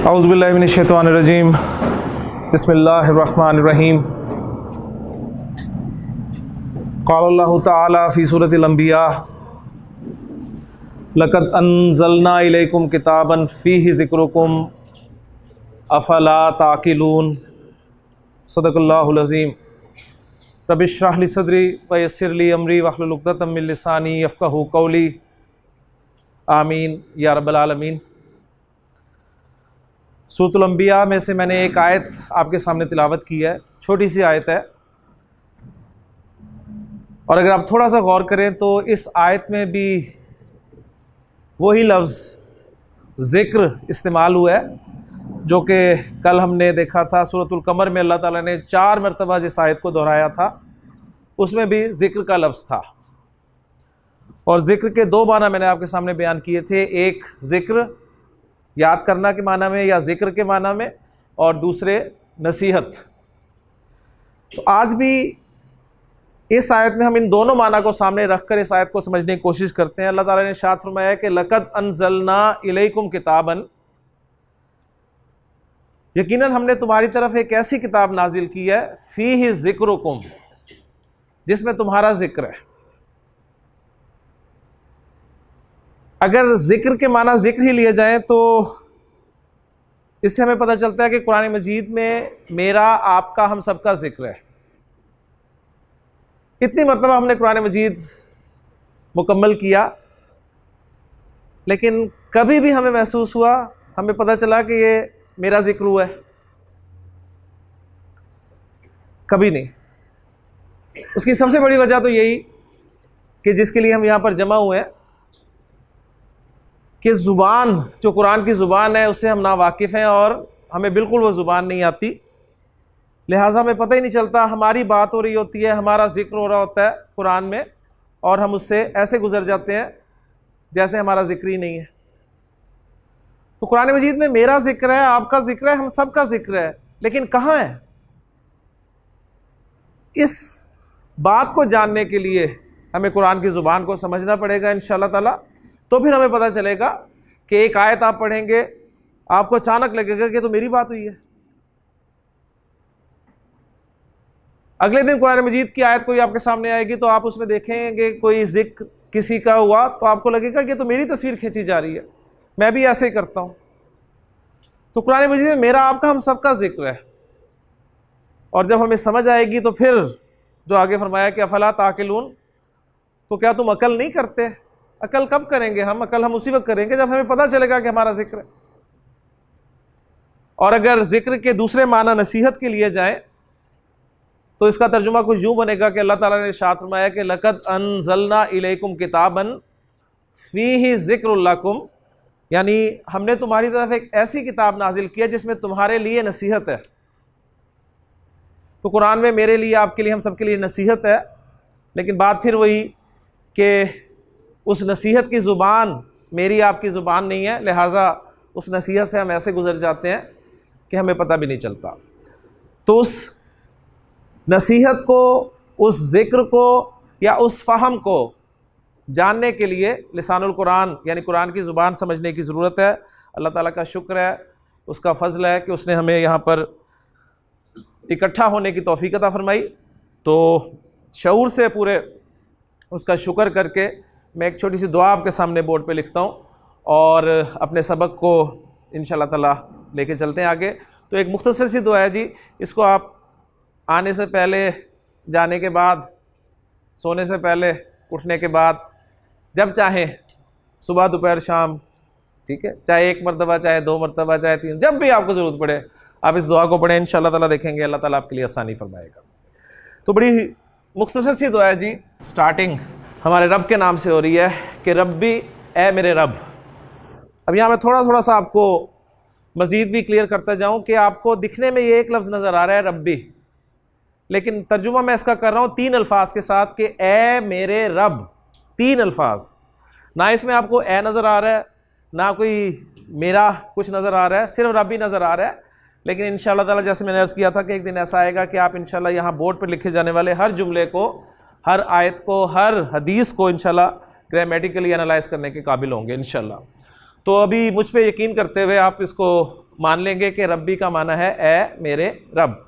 औज़ुबिल्लाहि मिनश्शैतानिर्रजीम बिस्मिल्लाहिर्रहमानिर्रहीम क़ालल्लाहु तआला फ़ी सूरतिल अंबिया लक़द अंज़लना इलैकुम किताबन फ़ीहि ज़िक्रुकुम अफ़ला ताक़िलून सदक़ल्लाहुल अज़ीम। रब्बि इश्रह ली सदरी व यस्सिर ली अमरी वहलुल उक़दतम मिन लिसानी यफ़क़हू क़ौली आमीन या रब्बल आलमीन। सूरतुल अंबिया में से मैंने एक आयत आपके सामने तिलावत की है, छोटी सी आयत है, और अगर आप थोड़ा सा गौर करें तो इस आयत में भी वही लफ्ज़ ज़िक्र इस्तेमाल हुआ है जो कि कल हमने देखा था। सूरतुल कमर में अल्लाह ताला ने 4 मरतबा जिस आयत को दोहराया था उसमें भी ज़िक्र का लफ्ज़ था, और ज़िक्र के 2 माना मैंने आपके सामने बयान किए थे। एक ज़िक्र याद करना के माना में या ज़िक्र के माना में, और दूसरे नसीहत। तो आज भी इस आयत में हम इन दोनों माना को सामने रखकर इस आयत को समझने की कोशिश करते हैं। अल्लाह ताला ने इरशाद फरमाया कि लक़द अंज़लना इलैकुम किताबन, यकीनन हमने तुम्हारी तरफ एक ऐसी किताब नाजिल की है, फ़ीहि ज़िक्रुकुम, जिसमें तुम्हारा ज़िक्र है। अगर ज़िक्र के माना ज़िक्र ही लिए जाएं तो इससे हमें पता चलता है कि कुरान मजीद में मेरा, आपका, हम सबका ज़िक्र है। इतनी मरतबा हमने कुरान मजीद मुकम्मल किया, लेकिन कभी भी हमें महसूस हुआ, हमें पता चला कि ये मेरा ज़िक्र हुआ है? कभी नहीं। उसकी सबसे बड़ी वजह तो यही कि जिसके लिए हम यहाँ पर जमा हुए हैं कि ज़ुबान, जो कुरान की ज़ुबान है, उससे हम ना वाकिफ़ हैं और हमें बिल्कुल वो ज़ुबान नहीं आती। लिहाजा हमें पता ही नहीं चलता, हमारी बात हो रही होती है, हमारा ज़िक्र हो रहा होता है कुरान में, और हम उससे ऐसे गुज़र जाते हैं जैसे हमारा ज़िक्र ही नहीं है। तो कुरान मजीद में मेरा ज़िक्र है, आपका ज़िक्र है, हम सब का ज़िक्र है, लेकिन कहाँ है? इस बात को जानने के लिए हमें कुरान की ज़ुबान को समझना पड़ेगा इंशाअल्लाह ताला। तो फिर हमें पता चलेगा कि एक आयत आप पढ़ेंगे, आपको अचानक लगेगा कि तो मेरी बात हुई है। अगले दिन कुरान मजीद की आयत कोई आपके सामने आएगी तो आप उसमें देखेंगे कोई जिक्र किसी का हुआ तो आपको लगेगा कि तो मेरी तस्वीर खींची जा रही है, मैं भी ऐसे ही करता हूँ। तो कुरान मजीद में मेरा, आपका, हम सबका जिक्र है, और जब हमें समझ आएगी तो फिर जो आगे फरमाया कि अफला ताकिलून, तो क्या तुम अकल नहीं करते? अकल कब करेंगे हम? अकल हम उसी वक्त करेंगे जब हमें पता चलेगा कि हमारा जिक्र है। और अगर जिक्र के दूसरे माना नसीहत के लिए जाएं तो इसका तर्जुमा कुछ यूँ बनेगा कि अल्लाह ताला ने इरशाद फरमाया कि लक़द अंज़लना इलैकुम किताबन फ़ीहि ज़िक्रुल्लकुम, यानी हमने तुम्हारी तरफ एक ऐसी किताब नाजिल की है जिसमें तुम्हारे लिए नसीहत है। तो कुरान में मेरे लिए, आपके लिए, हम सब के लिए नसीहत है, लेकिन बात फिर वही कि उस नसीहत की ज़ुबान मेरी, आपकी ज़ुबान नहीं है, लिहाजा उस नसीहत से हम ऐसे गुज़र जाते हैं कि हमें पता भी नहीं चलता। तो उस नसीहत को, उस ज़िक्र को या उस फ़हम को जानने के लिए लिसानुल कुरान यानी कुरान की ज़ुबान समझने की ज़रूरत है। अल्लाह ताला का शुक्र है, उसका फ़ज़ल है कि उसने हमें यहाँ पर इकट्ठा होने की तौफ़ीक़ अता फ़रमाई। तो शऊर से पूरे उसका शुक्र करके मैं एक छोटी सी दुआ आपके सामने बोर्ड पे लिखता हूँ और अपने सबक को इंशाअल्लाह ताला लेके चलते हैं आगे। तो एक मुख्तसर सी दुआ है जी, इसको आप आने से पहले, जाने के बाद, सोने से पहले, उठने के बाद, जब चाहें, सुबह, दोपहर, शाम, ठीक है, चाहे 1 मरतबा, चाहे 2 मरतबा, चाहे 3, जब भी आपको ज़रूरत पड़े आप इस दुआ को पढ़ें। इंशाअल्लाह ताला देखेंगे अल्लाह ताला आपके लिए आसानी फरमाएगा। तो बड़ी मुख्तसर सी दुआ है जी, स्टार्टिंग हमारे रब के नाम से हो रही है कि रब्बी, ए मेरे रब। अब यहाँ मैं थोड़ा थोड़ा सा आपको मज़ीद भी क्लियर करता जाऊँ कि आपको दिखने में ये एक लफ्ज़ नज़र आ रहा है रब्बी, लेकिन तर्जुमा मैं इसका कर रहा हूँ 3 अल्फाज के साथ कि ए मेरे रब। 3 अल्फाज, ना इसमें आपको ए नज़र आ रहा है, ना कोई मेरा कुछ नज़र आ रहा है, सिर्फ रब्बी नज़र आ रहा है। लेकिन इंशाअल्लाह ताला, जैसे मैंने अर्ज़ किया था कि एक दिन ऐसा आएगा कि आप इंशाअल्लाह यहाँ बोर्ड पर लिखे जाने वाले हर जुमले को, हर आयत को, हर हदीस को इंशाअल्लाह ग्रामेटिकली एनालाइज करने के काबिल होंगे इंशाअल्लाह। तो अभी मुझ पे यकीन करते हुए आप इसको मान लेंगे कि रब्बी का माना है ए मेरे रब।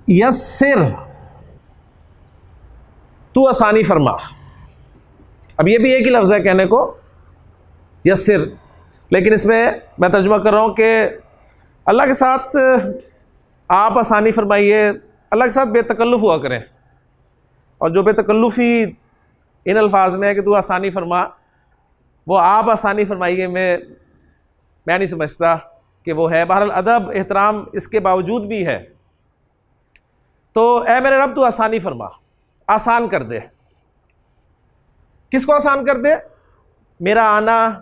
यस्सिर, तू आसानी फरमा। अब ये भी एक ही लफ्ज़ है कहने को यस्सिर, लेकिन इसमें मैं तर्जुमा कर रहा हूँ कि अल्लाह के साथ आप आसानी फरमाइए, अल्लाह के साथ बेतकल्लुफ़ हुआ करें। और जो बेतकल्लुफ़ी इन अल्फाज में है कि तू आसानी फरमा, वो आप आसानी फरमाइए मैं नहीं समझता कि वो है। बहरहाल अदब एहतराम इसके बावजूद भी है। तो ए मेरे रब तू आसानी फरमा, आसान कर दे। किसको आसान कर दे? मेरा आना,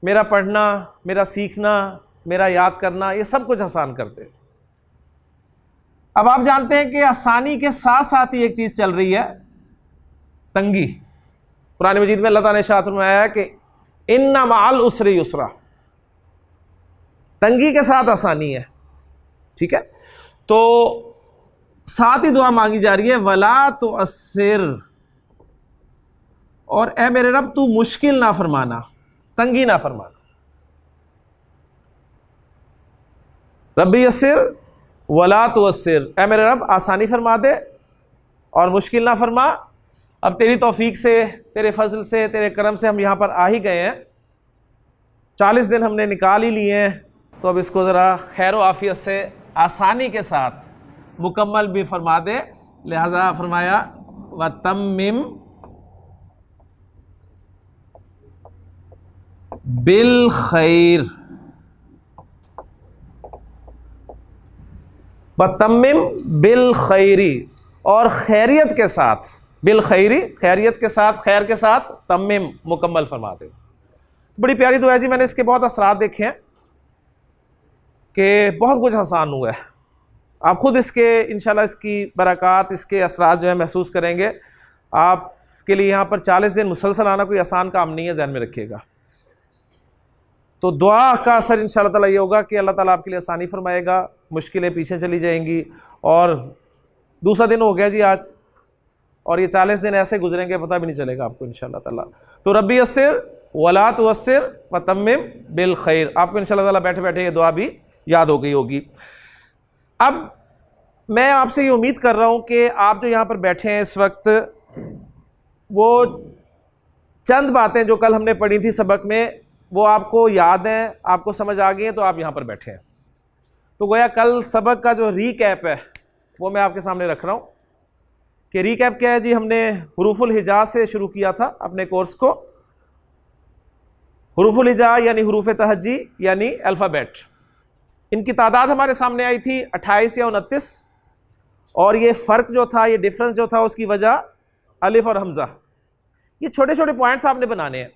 मेरा पढ़ना, मेरा सीखना, मेरा याद करना, ये सब कुछ आसान कर दे। अब आप जानते हैं कि आसानी के साथ साथ ही एक चीज चल रही है, तंगी। कुरान मजीद में अल्लाह ताला ने इरशाद फरमाया है कि इन्ना मअल उसरि युसरा, तंगी के साथ आसानी है। ठीक है, तो साथ ही दुआ मांगी जा रही है वला तो अस्सिर, और ए मेरे रब तू मुश्किल ना फरमाना, तंगी ना फरमाना। रब्बी यस्सिर वला तो अस्सिर, ए मेरे रब आसानी फरमा दे और मुश्किल ना फरमा। अब तेरी तौफीक से, तेरे फजल से, तेरे करम से हम यहाँ पर आ ही गए हैं, 40 दिन हमने निकाल ही लिए हैं, तो अब इसको ज़रा खैर आफियत से आसानी के साथ मुकम्मल भी फरमा दे। लिहाजा फरमाया व तम्मिम बिल खैर, व तम्मिम बिल खैरी, और खैरियत के साथ, बिल खैरी खैरियत के साथ, खैर के साथ, तम्मिम मुकम्मल फरमा दे। बड़ी प्यारी दुआ है जी। मैंने इसके बहुत असरात देखे हैं कि बहुत कुछ आसान हुआ है। आप ख़ुद इसके इंशाल्लाह इसकी बरक़ात, इसके असरात जो है महसूस करेंगे। आपके लिए यहाँ पर 40 दिन मुसलसल आना कोई आसान काम नहीं है, ज़हन में रखिएगा। तो दुआ का असर इंशाल्लाह ताला ये होगा कि अल्लाह ताला आपके लिए आसानी फरमाएगा, मुश्किलें पीछे चली जाएंगी। और दूसरा दिन हो गया जी आज, और ये 40 दिन ऐसे गुजरेंगे पता भी नहीं चलेगा आपको इंशाल्लाह ताला। तो रब्बी यस्सिर वला तुअस्सिर व तम्मिम बिल खैर, आपको इंशाल्लाह ताला बैठे बैठे ये दुआ भी याद हो गई होगी। अब मैं आपसे ये उम्मीद कर रहा हूँ कि आप जो यहाँ पर बैठे हैं इस वक्त, वो चंद बातें जो कल हमने पढ़ी थी सबक में वो आपको याद हैं, आपको समझ आ गई हैं, तो आप यहाँ पर बैठे हैं। तो गोया कल सबक का जो रीकैप है वो मैं आपके सामने रख रहा हूँ कि रीकैप क्या है जी। हमने हुरूफुल हिजा से शुरू किया था अपने कोर्स को। हुरूफुल हिजा यानी हुरूफ तहज्जी यानी अल्फ़ाबेट, इनकी तादाद हमारे सामने आई थी 28 या 29, और ये फ़र्क जो था, ये डिफरेंस जो था, उसकी वजह अलिफ और हमज़ा। ये छोटे छोटे पॉइंट्स आपने बनाने हैं।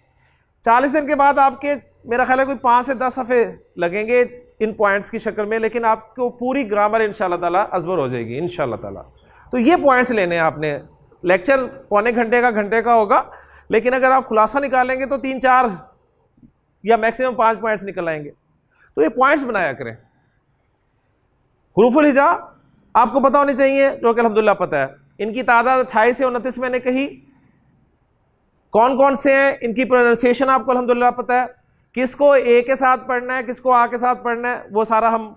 40 दिन के बाद आपके मेरा ख्याल है कोई 5 से 10 सफ़े लगेंगे इन पॉइंट्स की शक्ल में, लेकिन आपको पूरी ग्रामर इंशाल्लाह ताला अज़बर हो जाएगी इंशाल्लाह ताला। तो ये पॉइंट्स लेने हैं आपने। लेक्चर पौने घंटे का होगा, लेकिन अगर आप खुलासा निकालेंगे तो 3-4 या मैक्सिमम 5 पॉइंट्स निकल आएंगे। तो ये पॉइंट्स बनाया करें। हुरूफुल हिजा आपको पता होनी चाहिए, जो कि अल्हम्दुलिल्लाह पता है। इनकी तादाद 28 से 29 मैंने कही। कौन कौन से हैं, इनकी प्रोनाउंसिएशन आपको अल्हम्दुलिल्लाह पता है। किसको ए के साथ पढ़ना है, किसको आ के साथ पढ़ना है, वो सारा हम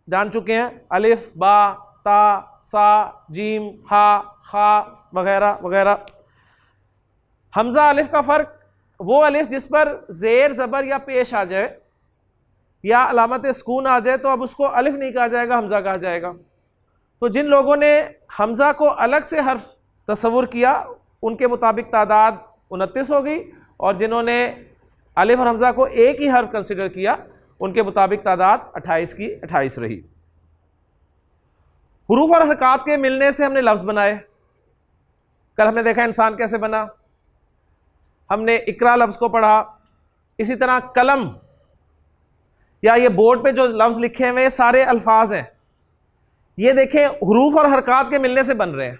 जान चुके हैं। अलिफ, बा, ता, सा, जीम, हा, खा वगैरह वगैरह। हमजा अलिफ का फ़र्क, वो अलिफ जिस पर ज़ेर ज़बर या पेश आ जाए या अलामत सुकून आ जाए तो अब उसको अलिफ नहीं कहा जाएगा, हमजा कहा जाएगा। तो जिन लोगों ने हमजा को अलग से हर्फ तस्वुर किया उनके मुताबिक तादाद 29 हो गई, और जिन्होंने अलिफ और हमजा को एक ही हर्फ कंसिडर किया उनके मुताबिक तादाद 28 की 28 रही। हुरूफ और हरकात के मिलने से हमने लफ्ज़ बनाए। कल हमने देखा इंसान कैसे बना, हमने इकरा लफ्ज़ को पढ़ा। इसी तरह कलम या ये बोर्ड पे जो लफ्ज़ लिखे हुए सारे अल्फाज हैं, ये देखें हुरूफ और हरकात के मिलने से बन रहे हैं।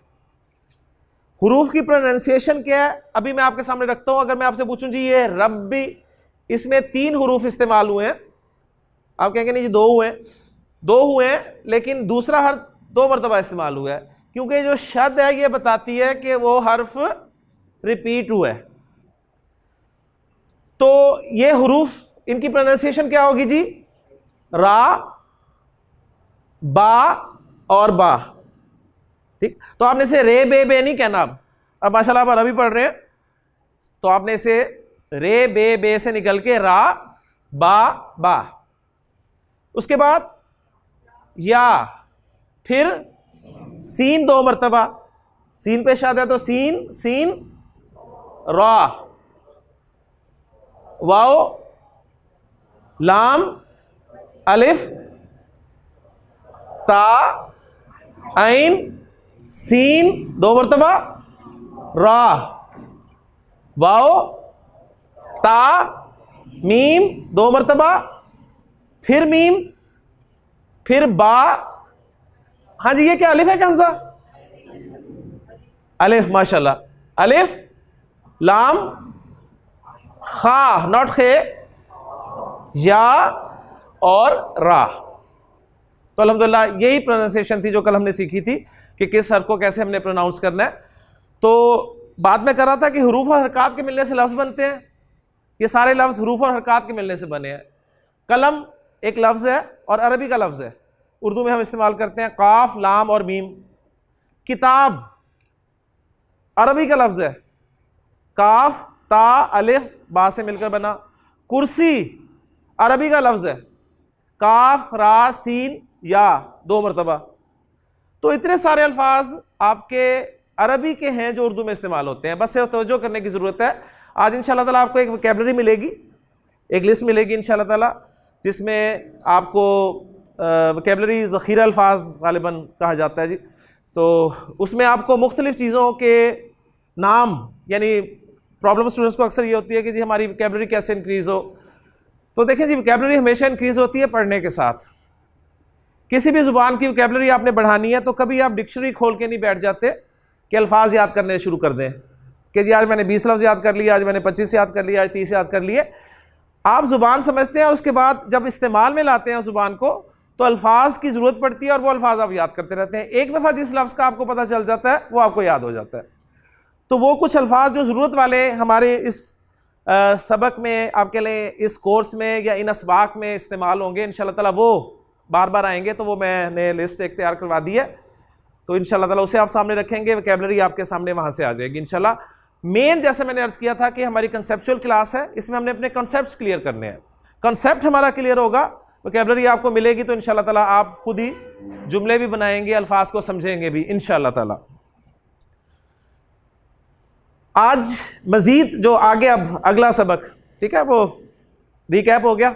हुरूफ की प्रोनाउंसिएशन क्या है अभी मैं आपके सामने रखता हूं। अगर मैं आपसे पूछूं जी ये रब्बी, इसमें 3 हुरूफ इस्तेमाल हुए हैं, आप कहेंगे नहीं जी 2 हुए, 2 हुए हैं, लेकिन दूसरा हर्फ 2 मरतबा इस्तेमाल हुआ है, क्योंकि जो शद है ये बताती है कि वो हर्फ रिपीट हुआ है। तो ये हरूफ, इनकी प्रोनाउंसिएशन क्या होगी जी? रा, बा और बा। ठीक, तो आपने इसे रे बे नहीं कहना। अब माशाल्लाह आप अरबी पढ़ रहे हैं, तो आपने इसे रे बे से निकल के रा बा। उसके बाद या, फिर सीन 2 मरतबा, सीन पेश आता है तो सीन सीन रा, वाओ लाम अलिफ ता ऐन सीन 2 मरतबा, रा, वाओ ता मीम 2 मरतबा, फिर मीम, फिर बा। हाँ जी, ये क्या अलिफ है कौन सा? अलिफ, माशाल्लाह। अलिफ लाम खा, नॉट खे, या और रा। तो अल्हम्दुलिल्लाह यही प्रोनाउंसिएशन थी जो कल हमने सीखी थी कि किस हर्फ को कैसे हमने प्रोनाउंस करना है। तो बाद में कर रहा था कि हुरूफ और हरकात के मिलने से लफ्ज़ बनते हैं। ये सारे लफ्ज़ हुरूफ और हरकात के मिलने से बने हैं। कलम एक लफ्ज़ है और अरबी का लफ्ज़ है, उर्दू में हम इस्तेमाल करते हैं काफ लाम और मीम। किताब अरबी का लफ्ज़ है, काफ ता अलिफ बा से मिलकर बना। कुर्सी अरबी का लफ्ज़ है, काफ रा सीन या 2 मरतबा। तो इतने सारे अल्फाज आपके अरबी के हैं जो उर्दू में इस्तेमाल होते हैं, बस सिर्फ तवज्जो करने की ज़रूरत है। आज इंशाअल्लाह ताला आपको एक वोकैबुलरी मिलेगी, एक लिस्ट मिलेगी इंशाअल्लाह ताला, जिसमें आपको वोकैबुलरी ज़ख़ीरा अल्फाज ग़ालिबन कहा जाता है जी। तो उसमें आपको मुख्तलिफ़ चीज़ों के नाम, यानी प्रॉब्लम स्टूडेंट्स को अक्सर ये होती है कि जी हमारी वोकैबुलरी कैसे इंक्रीज़ हो। तो देखें जी, वोकैबुलरी हमेशा इंक्रीज़ होती है पढ़ने के साथ। किसी भी ज़ुबान की वोकैबुलरी आपने बढ़ानी है तो कभी आप डिक्शनरी खोल के नहीं बैठ जाते कि अल्फाज याद करने शुरू कर दें कि जी आज मैंने 20 लफ्ज़ याद कर लिए, आज मैंने 25 याद कर लिए, आज 30 याद कर लिए। आप ज़ुबान समझते हैं और उसके बाद जब इस्तेमाल में लाते हैं उस ज़ुबान को तो अल्फाज की ज़रूरत पड़ती है और वो अल्फाज आप याद करते रहते हैं। एक दफ़ा जिस लफ्ज़ का आपको पता चल जाता है वो आपको याद हो जाता है। तो वो कुछ अल्फाज जो ज़रूरत वाले हमारे इस सबक में, आपके लिए इस कोर्स में या इन असबाक में इस्तेमाल होंगे इंशाअल्लाह ताला, वो बार बार आएंगे। तो वो मैंने लिस्ट एक तैयार करवा दी है, तो इंशाअल्लाह ताला उसे आप सामने रखेंगे, वोकैबुलरी आपके सामने वहाँ से आ जाएगी इंशाअल्लाह। मेन जैसे मैंने अर्ज़ किया था कि हमारी कंसेप्चुअल क्लास है, इसमें हमने अपने कॉन्सेप्ट्स क्लियर करने हैं। कॉन्सेप्ट हमारा क्लियर होगा, वोकैबुलरी आपको मिलेगी, तो इंशाअल्लाह ताला आप खुद ही जुमले भी बनाएंगे, अल्फाज को समझेंगे भी इंशाअल्लाह ताला। आज मज़ीद जो आगे अब अगला सबक, ठीक है, वो रिकैप हो गया।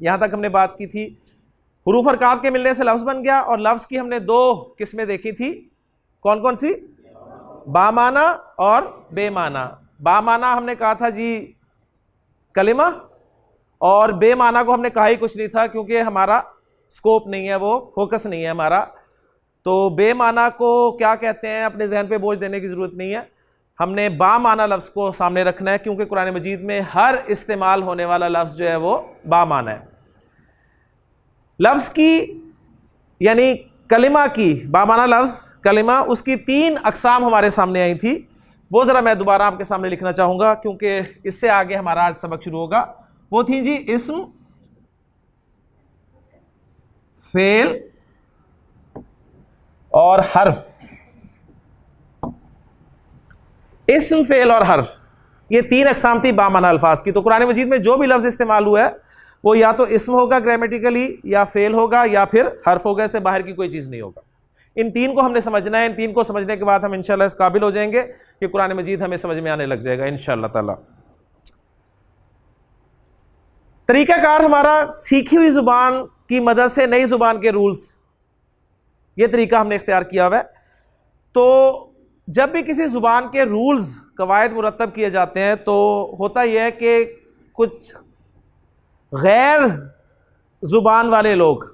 यहाँ तक हमने बात की थी हुरूफ हरकात के मिलने से लफ्ज़ बन गया, और लफ्ज़ की हमने 2 किस्में देखी थी। कौन कौन सी? बामाना और बेमाना। बामाना हमने कहा था जी कलिमा, और बेमाना को हमने कहा ही कुछ नहीं था क्योंकि हमारा स्कोप नहीं है, वो फोकस नहीं है हमारा। तो बेमाना को क्या कहते हैं अपने जहन पे बोझ देने की ज़रूरत नहीं है, हमने बामाना लफ्ज़ को सामने रखना है क्योंकि कुरान मजीद में हर इस्तेमाल होने वाला लफ्ज़ जो है वो बामाना है। लफ्ज़ की यानी कलिमा की, बामाना लफ्ज़ कलिमा, उसकी 3 अक़साम हमारे सामने आई थी। वो ज़रा मैं दोबारा आपके सामने लिखना चाहूँगा क्योंकि इससे आगे हमारा आज सबक शुरू होगा। वो थी जी इस्म, फेल और हर्फ। इस्म, फेल और हर्फ, ये 3 अक़साम थी बामाना अल्फाज की। तो कुरान मजीद में जो भी लफ्ज़ इस्तेमाल हुआ है वो या तो इस्म होगा ग्रामेटिकली, या फेल होगा, या फिर हर्फ होगा। इससे बाहर की कोई चीज़ नहीं होगा। इन 3 को हमने समझना है। इन 3 को समझने के बाद हम इंशाअल्लाह इस काबिल हो जाएंगे कि कुरान मजीद हमें समझ में आने लग जाएगा इंशाअल्लाह ताला। तरीक़ाकार हमारा सीखी हुई ज़ुबान की मदद से नई ज़ुबान के रूल्स, ये तरीका हमने इख्तियार किया हुआ है। तो जब भी किसी ज़ुबान के रूल्स, कवायद मुरतब किए जाते हैं तो होता यह है कि कुछ गैर ज़ुबान वाले लोग,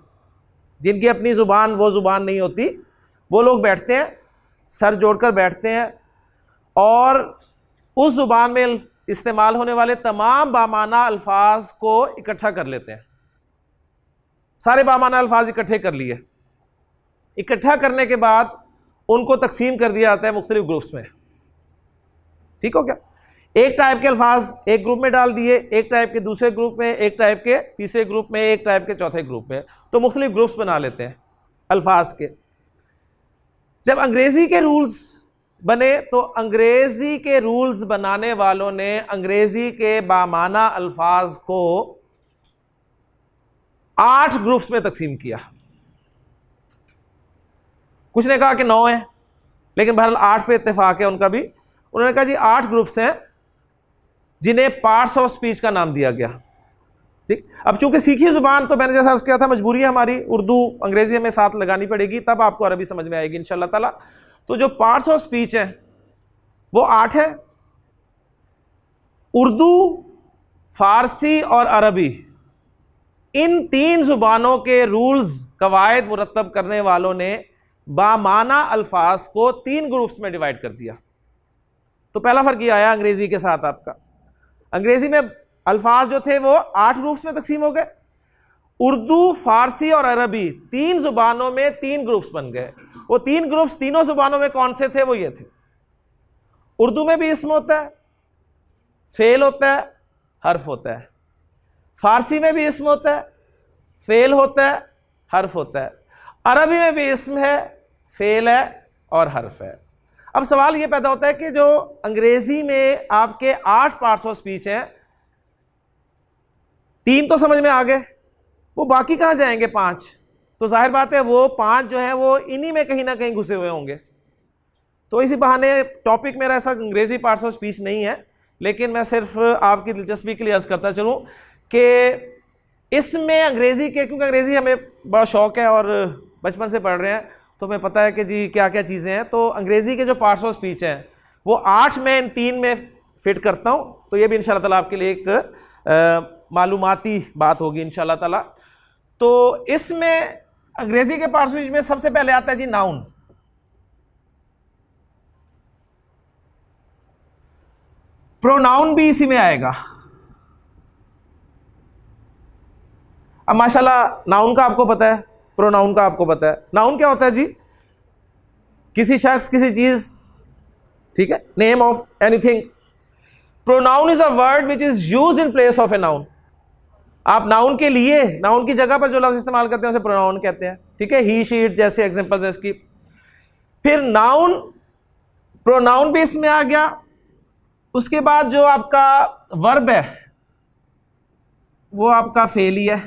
जिनकी अपनी ज़ुबान वो ज़ुबान नहीं होती, वो लोग बैठते हैं, सर जोड़कर बैठते हैं और उस ज़ुबान में इस्तेमाल होने वाले तमाम बामाना अल्फाज को इकट्ठा कर लेते हैं। सारे बामाना अल्फाज इकट्ठे कर लिए। इकट्ठा करने के बाद उनको तकसीम कर दिया जाता है मुख्तलिफ ग्रुप्स में। ठीक हो गया। एक टाइप के अल्फाज एक ग्रुप में डाल दिए, एक टाइप के दूसरे ग्रुप में, एक टाइप के तीसरे ग्रुप में, एक टाइप के चौथे ग्रुप में, तो मुख्तलिफ ग्रुप्स बना लेते हैं अल्फाज के। जब अंग्रेजी के रूल्स बने तो अंग्रेजी के रूल्स बनाने वालों ने अंग्रेजी के बामाना अल्फाज को 8 ग्रुप्स में तकसीम किया। कुछ ने कहा कि 9 है, लेकिन बहरहाल 8 पे इत्तेफाक है उनका भी। उन्होंने कहा जी 8 ग्रुप्स हैं जिन्हें पार्ट्स ऑफ स्पीच का नाम दिया गया। ठीक, अब चूंकि सीखी जुबान, तो मैंने जैसा अर्ज किया था मजबूरी है हमारी, उर्दू अंग्रेजी हमें साथ लगानी पड़ेगी, तब आपको अरबी समझ में आएगी इंशाअल्लाह ताला। तो जो पार्ट्स ऑफ स्पीच हैं वो 8 है। उर्दू, फारसी और अरबी, इन 3 जुबानों के रूल्स कवायद मुरत्तब करने वालों ने बामाना अल्फाज को 3 ग्रुप्स में डिवाइड कर दिया। तो पहला फर्क ये आया अंग्रेजी के साथ आपका, अंग्रेजी में अल्फाज जो थे वो 8 ग्रुप्स में तकसीम हो गए। उर्दू, फारसी और अरबी 3 जुबानों में 3 ग्रुप्स बन गए। वो 3 ग्रुप्स तीनों जुबानों में कौन से थे? वो ये थे, उर्दू में भी इस्म होता है, फेल होता है, हर्फ होता है। फारसी में भी इस्म होता है, फेल होता है, हर्फ होता है। अरबी में भी इस्म है, फेल है और हर्फ है। अब सवाल ये पैदा होता है कि जो अंग्रेजी में आपके 8 पार्ट्स ऑफ स्पीच हैं, 3 तो समझ में आ गए, वो बाकी कहां जाएंगे 5? तो जाहिर बात है वो 5 जो है वो इन्हीं में कहीं ना कहीं घुसे हुए होंगे। तो इसी बहाने टॉपिक मेरा ऐसा अंग्रेजी पार्ट्स ऑफ स्पीच नहीं है, लेकिन मैं सिर्फ आपकी दिलचस्पी के लिए अर्ज करता चलूं कि इसमें अंग्रेजी के, क्योंकि अंग्रेजी हमें बड़ा शौक है और बचपन से पढ़ रहे हैं, तो हमें पता है कि जी क्या क्या चीज़ें हैं। तो अंग्रेजी के जो पार्ट्स ऑफ स्पीच हैं वो 8 में इन 3 में फिट करता हूं। तो ये भी इंशाल्लाह ताला आपके लिए एक मालूमाती बात होगी इंशाल्लाह ताला। तो इसमें अंग्रेजी के पार्ट्स ऑफ स्पीच में सबसे पहले आता है जी नाउन। प्रोनाउन भी इसी में आएगा। अब माशाल्लाह नाउन का आपको पता है, प्रोनाउन का आपको पता है। नाउन क्या होता है जी? किसी शख्स, किसी चीज, ठीक है, name of anything. Pronoun is a word which is used in place of a noun. आप नाउन के लिए, नाउन की जगह पर जो लफ्ज इस्तेमाल करते हैं उसे प्रोनाउन कहते हैं। ठीक है, ही, शी, इट जैसे एग्जांपल्स हैं इसकी। फिर नाउन, प्रोनाउन भी इसमें आ गया। उसके बाद जो आपका वर्ब है वो आपका फेल ही है।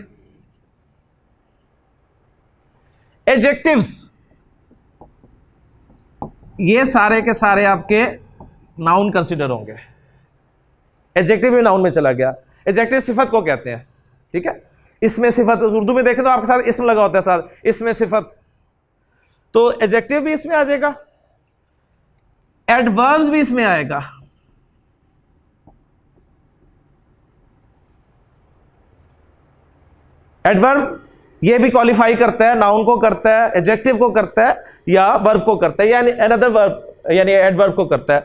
एडजेक्टिव्स, ये सारे के सारे आपके नाउन कंसिडर होंगे। एडजेक्टिव भी नाउन में चला गया। एडजेक्टिव सिफत को कहते हैं। ठीक है, इसमें सिफत, उर्दू में देखें तो आपके साथ इसम लगा होता है, साथ इसमें सिफत, तो एडजेक्टिव भी इसमें आ जाएगा। एडवर्ब्स भी इसमें आएगा। एडवर्ब ये भी क्वालिफाई करता है, नाउन को करता है, एडजेक्टिव को करता है या वर्ब को करता है, यानी अनदर वर्ब यानी एडवर्ब को करता है।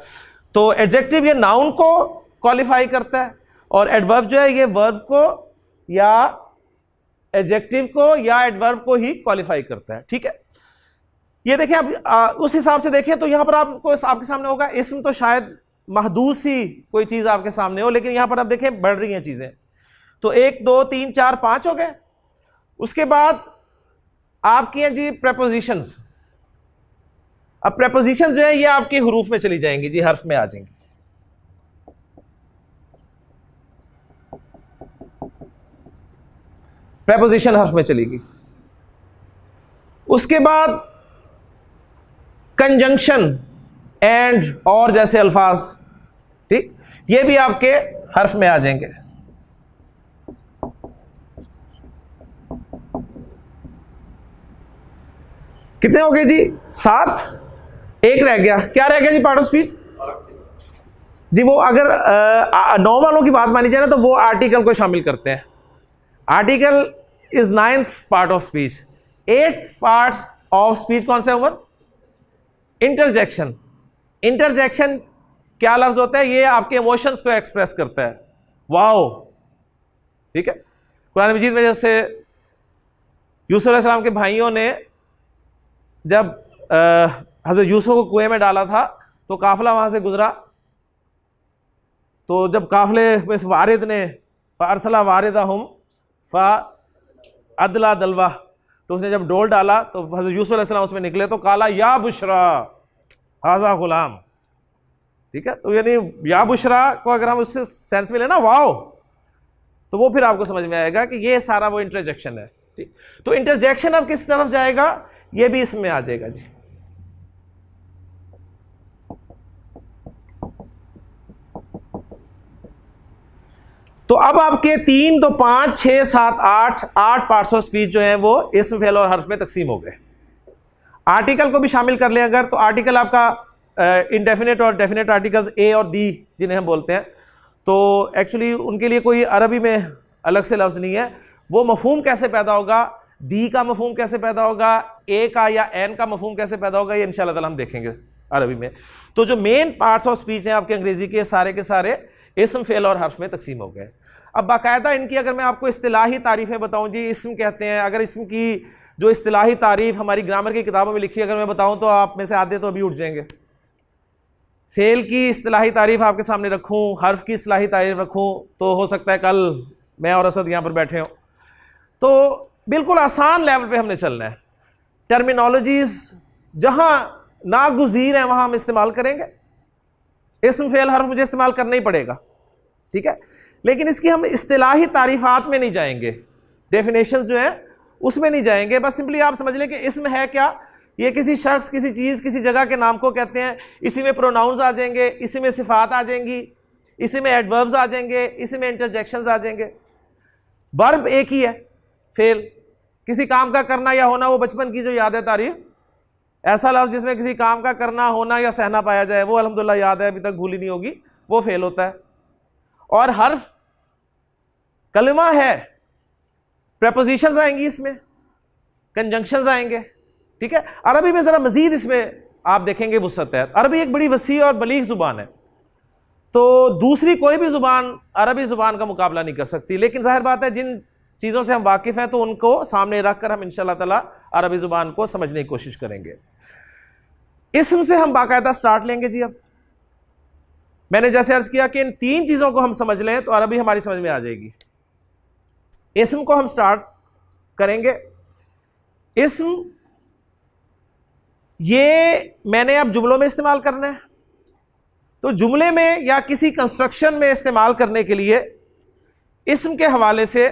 तो एडजेक्टिव ये नाउन को क्वालिफाई करता है और एडवर्ब जो है ये वर्ब को या एडजेक्टिव को या एडवर्ब को ही क्वालिफाई करता है। ठीक है, ये देखें आप उस हिसाब से देखें तो यहां पर आपको, आपके सामने होगा इसम, तो शायद महदूद सी कोई चीज आपके सामने हो, लेकिन यहां पर आप देखें बढ़ रही हैं चीजें। तो 1 2 3 4 5 हो गए। उसके बाद आपकी हैं जी प्रेपोजिशंस। अब प्रेपोजिशंस जो है ये आपके हुरूफ में चली जाएंगी जी, हर्फ में आ जाएंगी। प्रेपोजिशन हर्फ में चलेगी। उसके बाद कंजंक्शन, एंड, और जैसे अल्फाज, ठीक, ये भी आपके हर्फ में आ जाएंगे। कितने हो गए जी? 7। एक रह गया। क्या रह गया जी? पार्ट ऑफ स्पीच जी। वो अगर 9 वालों की बात मानी जाए ना तो वो आर्टिकल को शामिल करते हैं। Article is 9th part of speech. 8th part of speech कौन सा है उमर? इंटरजेक्शन। इंटरजेक्शन क्या लफ्ज होता है? ये आपके इमोशंस को एक्सप्रेस करता है। वाओ, ठीक है। कुरान मजीद में जैसे यूसुफ अलैहिस्सलाम के भाइयों ने जब हज़रत यूसुफ को कुएं में डाला था तो काफिला वहां से गुजरा तो जब काफिले में वारिद ने फ़अरसला वारिदहुम फ़अदला दलवा, तो उसने जब डोल डाला तो हज़रत यूसुफ अलैहिस्सलाम उसमें निकले, तो काला या बुशरा हाज़ा गुलाम। ठीक है, तो यानी या बुशरा को अगर हम उससे सेंस में लेना वाओ, तो वो फिर आपको समझ में आएगा कि ये सारा वो इंटरजेक्शन है। ठीक, तो इंटरजेक्शन अब किस तरफ जाएगा, ये भी इसमें आ जाएगा जी। तो अब आपके 3 तो 5 6 7 8 पार्ट्स ऑफ स्पीच जो है वो इस्म फेल और हर्फ में तकसीम हो गए। आर्टिकल को भी शामिल कर लें अगर, तो आर्टिकल आपका इंडेफिनेट और डेफिनेट आर्टिकल्स ए और दी जिन्हें हम बोलते हैं, तो एक्चुअली उनके लिए कोई अरबी में अलग से लफ्ज़ नहीं है। वो मफहूम कैसे पैदा होगा, दी का मफहूम कैसे पैदा होगा, ए का या एन का मफहूम कैसे पैदा होगा, ये इंशाअल्लाह ताला हम देखेंगे अरबी में। तो जो मेन पार्ट्स ऑफ स्पीच हैं आपके अंग्रेजी के सारे इस्म फेल और हर्फ में तकसीम हो गए। अब बाकायदा इनकी अगर मैं आपको इस्तिलाही तारीफ़ें बताऊं जी, इस्म कहते हैं, अगर इस्म की जो इस्तिलाही तारीफ़ हमारी ग्रामर की किताबों में लिखी अगर मैं बताऊं तो आप में से आधे तो अभी उठ जाएंगे। फेल की इस्तिलाही तारीफ़ आपके सामने रखूं, हर्फ की इस्तिलाही तारीफ़ रखूं, तो हो सकता है कल मैं और असद यहाँ पर बैठे हों। तो बिल्कुल आसान लेवल पे हमने चलना है। टर्मिनोलॉजीज़ जहाँ नागुज़ीर हैं वहाँ हम इस्तेमाल करेंगे। इस्म फेल हर्फ मुझे इस्तेमाल करना ही पड़ेगा, ठीक है, लेकिन इसकी हम इस्तिलाही तारीफ़ात में नहीं जाएंगे, डेफिनेशंस जो हैं उसमें नहीं जाएंगे। बस सिंपली आप समझ लें कि इस्म है क्या, ये किसी शख्स, किसी चीज़, किसी जगह के नाम को कहते हैं। इसी में प्रोनाउंस आ जाएंगे, इसी में सिफात आ जाएंगी, इसी में एडवर्ब्स आ जाएंगे, इसी में इंटरजेक्शंस आ जाएंगे। वर्ब एक ही है, फेल किसी काम का करना या होना। वो बचपन की जो याद है तारीफ, ऐसा लफ्ज़ जिसमें किसी काम का करना, होना या सहना पाया जाए, वो अल्हम्दुलिल्लाह याद है, अभी तक भूली नहीं होगी, वो फेल होता है। और हर्फ कलमा है, प्रेपोजिशंस आएंगी, इसमें कंजंक्शंस आएंगे, ठीक है। अरबी में ज़रा मज़ीद इसमें आप देखेंगे वुसअत है। अरबी एक बड़ी वसी और बलीग ज़ुबान है, तो दूसरी कोई भी ज़ुबान अरबी ज़ुबान का मुकाबला नहीं कर सकती। लेकिन जाहिर बात है जिन चीज़ों से हम वाकिफ़ हैं तो उनको सामने रख कर हम इंशाअल्लाह ताला अरबी ज़ुबान को समझने की कोशिश करेंगे। इस्म से हम बाकायदा स्टार्ट लेंगे जी। अब मैंने जैसे अर्ज़ किया कि इन 3 चीज़ों को हम समझ लें तो अरबी हमारी समझ में आ जाएगी। इस्म को हम स्टार्ट करेंगे। इस्म ये मैंने अब जुमलों में इस्तेमाल करना है, तो जुमले में या किसी कंस्ट्रक्शन में इस्तेमाल करने के लिए इस्म के हवाले से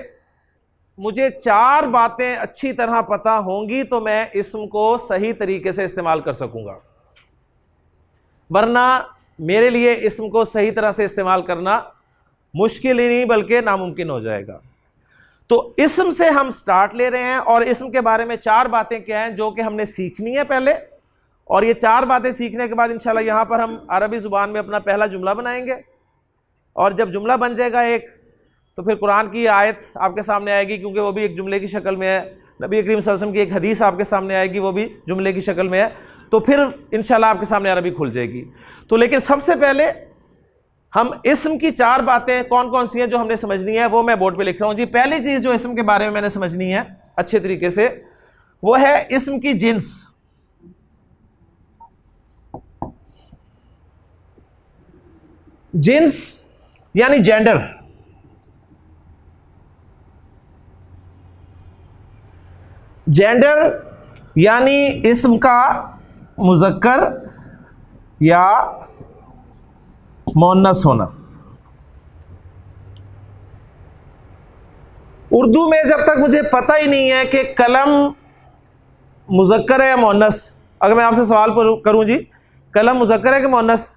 मुझे 4 बातें अच्छी तरह पता होंगी तो मैं इस्म को सही तरीके से इस्तेमाल कर सकूंगा, वरना मेरे लिए इस्म को सही तरह से इस्तेमाल करना मुश्किल ही नहीं बल्कि नामुमकिन हो जाएगा। तो इस्म से हम स्टार्ट ले रहे हैं और इस्म के बारे में 4 बातें क्या हैं जो कि हमने सीखनी है पहले, और ये 4 बातें सीखने के बाद इंशाल्लाह यहाँ पर हम अरबी ज़ुबान में अपना पहला जुमला बनाएंगे। और जब जुमला बन जाएगा एक, तो फिर कुरान की आयत आपके सामने आएगी, क्योंकि वो भी एक जुमले की शक्ल में है। नबी करीम सल्लल्लाहु अलैहि वसल्लम की एक हदीस आपके सामने आएगी, वो भी जुमले की शक्ल में है। तो फिर इंशाल्लाह आपके सामने अरबी खुल जाएगी। तो लेकिन सबसे पहले हम इस्म की 4 बातें कौन कौन सी हैं जो हमने समझनी है वो मैं बोर्ड पे लिख रहा हूँ जी। पहली चीज़ जो इस्म के बारे में मैंने समझनी है अच्छे तरीके से, वो है इस्म की जिन्स। जिन्स यानी जेंडर। जेंडर यानी इस्म का मुज़क्कर या मोन्नस होना। उर्दू में जब तक मुझे पता ही नहीं है कि कलम मुज़क्कर है या मोन्नस, अगर मैं आपसे सवाल करूं जी, कलम मुज़क्कर है कि मोन्नस,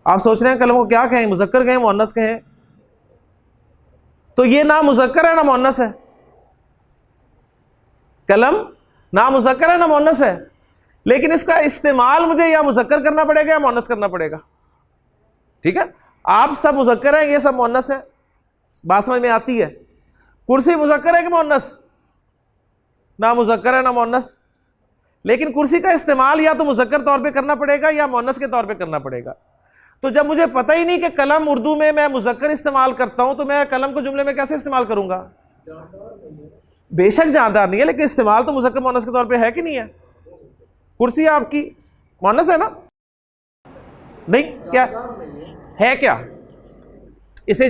आप सोच रहे हैं कलम को क्या कहें, मुज़क्कर कहें मोन्नस कहें? तो ये ना मुज़क्कर है ना मोन्नस है। कलम ना मुज़क्कर है ना मोन्नस है, लेकिन इसका इस्तेमाल मुझे या मुज़क्कर करना पड़ेगा या मोन्नस करना पड़ेगा। ठीक है, आप सब मुज़क्कर हैं, ये सब मोन्नस है, बात समझ में आती है। कुर्सी मुज़क्कर है कि मोन्नस? ना मुज़क्कर है ना मोन्नस, लेकिन कुर्सी का इस्तेमाल या तो मुज़क्कर तौर पे करना पड़ेगा या मोन्नस के तौर पे करना पड़ेगा। तो जब मुझे पता ही नहीं कि कलम उर्दू में मैं मुज़क्कर इस्तेमाल करता हूं, तो मैं कलम को जुमले में कैसे इस्तेमाल करूंगा? बेशक जानदार नहीं है, लेकिन इस्तेमाल तो मुज़क्कर मोन्नस के तौर पे है कि नहीं है? कुर्सी आपकी मोन्नस है ना? नहीं, क्या है, क्या इसे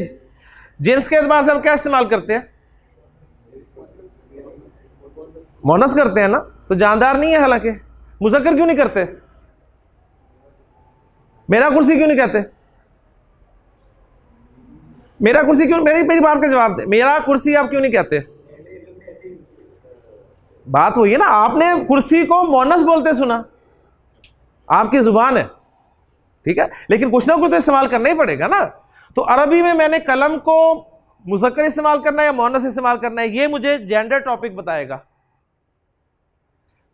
जिन्स के एतबार से हम क्या इस्तेमाल करते हैं? मोनस करते हैं ना, तो जानदार नहीं है। हालांकि मुज़क्कर क्यों नहीं करते? मेरा कुर्सी क्यों नहीं कहते? मेरा कुर्सी क्यों, मेरी बात का जवाब दे, मेरा कुर्सी आप क्यों नहीं कहते? बात वही है ना, आपने कुर्सी को मोनस बोलते सुना, आपकी जुबान है, ठीक है, लेकिन कुछ ना कुछ तो इस्तेमाल करना ही पड़ेगा ना। तो अरबी में मैंने कलम को मुज़क्कर इस्तेमाल करना है या मोनस इस्तेमाल करना है, ये मुझे जेंडर टॉपिक बताएगा।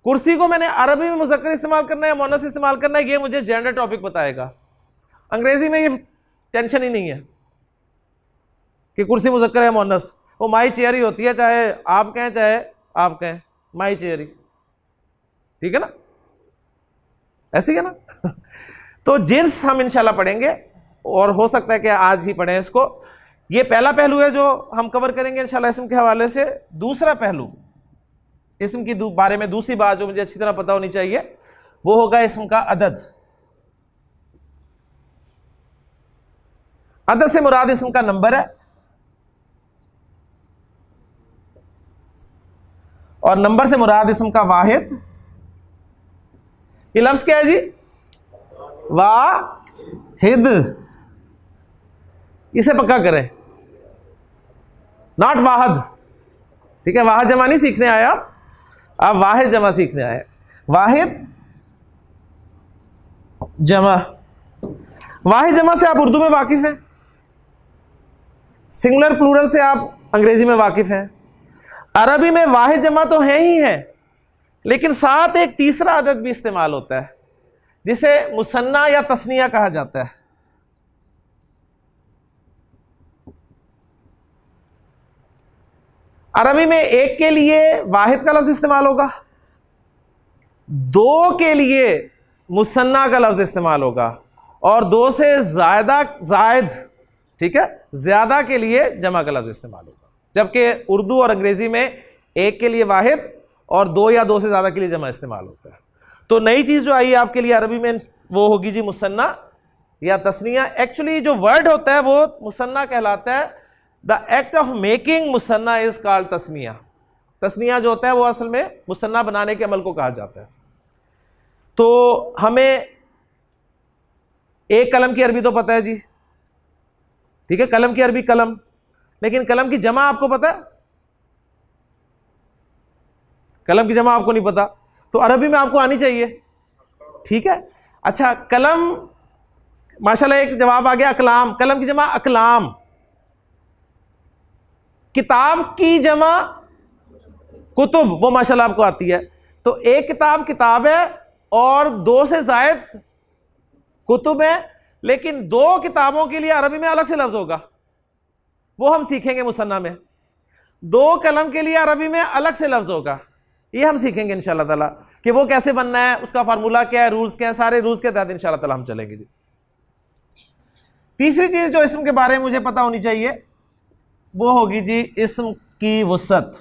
कुर्सी को मैंने अरबी में मुज़क्कर इस्तेमाल करना है या मोनस इस्तेमाल करना है, ये मुझे जेंडर टॉपिक बताएगा। अंग्रेजी में ये टेंशन ही नहीं है कि कुर्सी मुज़क्कर है मोनस, वो माई चेयर ही होती है, चाहे आप कहें चाहे आप कहें, माई चेयर ही, ठीक है ना, ऐसी है ना। तो जिन्स हम इंशाल्लाह पढ़ेंगे, और हो सकता है कि आज ही पढ़ें इसको। ये पहला पहलू है जो हम कवर करेंगे इंशाल्लाह इसम के हवाले से। दूसरा पहलू, इसम की बारे में दूसरी बात जो मुझे अच्छी तरह पता होनी चाहिए, वो होगा इसम का अदद। अदद से मुराद इसम का नंबर है, और नंबर से मुराद इसम का वाहिद। ये लफ्ज क्या है जी? वाहिद। इसे पक्का करें, नॉट वाहद, ठीक है। वाहद जमा नहीं सीखने आए आप वाहिद जमा सीखने आए। वाहिद जमा, वाहिद जमा से आप उर्दू में वाकिफ हैं, सिंगुलर प्लूरल से आप अंग्रेजी में वाकिफ हैं। अरबी में वाहिद जमा तो है ही है, लेकिन साथ एक तीसरा अदद भी इस्तेमाल होता है जिसे मुसन्ना या तस्निया कहा जाता है। अरबी में एक के लिए वाहिद का लफ्ज इस्तेमाल होगा, दो के लिए मुसन्ना का लफ्ज इस्तेमाल होगा, और दो से ज्यादा जायद, ठीक है, ज्यादा के लिए जमा का लफ्ज इस्तेमाल होगा। जबकि उर्दू और अंग्रेजी में एक के लिए वाहिद और दो या दो से ज्यादा के लिए जमा इस्तेमाल होता है। तो नई चीज जो आई है आपके लिए अरबी में, वो होगी जी मुसन्ना या तस्निया। एक्चुअली जो वर्ड होता है वो मुसन्ना कहलाता है। द एक्ट ऑफ मेकिंग मुसन्ना इज कॉल्ड तस्निया। तस्निया जो होता है वो असल में मुसन्ना बनाने के अमल को कहा जाता है। तो हमें एक कलम की अरबी तो पता है जी, ठीक है, कलम की अरबी कलम, लेकिन कलम की जमा आपको पता है? कलम की जमा आपको नहीं पता, तो अरबी में आपको आनी चाहिए, ठीक है। अच्छा, कलम, माशाल्लाह एक जवाब आ गया, अकलाम। कलम की जमा अकलाम। किताब की जमा कुतुब, वो माशाल्लाह आपको आती है। तो एक किताब किताब है और दो से जायद कुतुब है, लेकिन दो किताबों के लिए अरबी में अलग से लफ्ज होगा, वो हम सीखेंगे मुसन्ना में। दो कलम के लिए अरबी में अलग से लफ्ज होगा, ये हम सीखेंगे इंशाल्लाह ताला कि वो कैसे बनना है, उसका फार्मूला क्या है, रूल्स क्या है, सारे रूल्स के तहत इंशाल्लाह ताला हम चलेंगे जी। तीसरी चीज जो इसम के बारे में मुझे पता होनी चाहिए वो होगी जी इसम की वुसअत।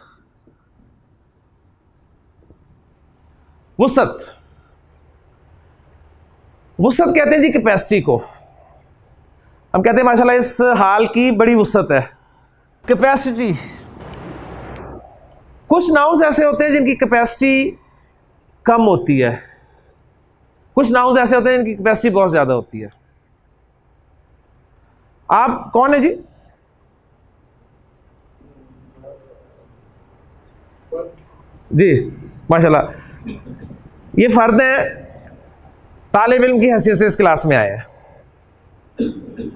वुसअत, वुसअत कहते हैं जी कैपेसिटी को। हम कहते हैं माशाल्लाह इस हाल की बड़ी वुसअत है। कैपेसिटी, कुछ नाउन्स ऐसे होते हैं जिनकी कैपेसिटी कम होती है, कुछ नाउन्स ऐसे होते हैं जिनकी कैपेसिटी बहुत ज्यादा होती है। आप कौन है जी? जी माशाल्लाह, ये फर्द है तालिब इल्म की हैसियत से इस क्लास में आए हैं।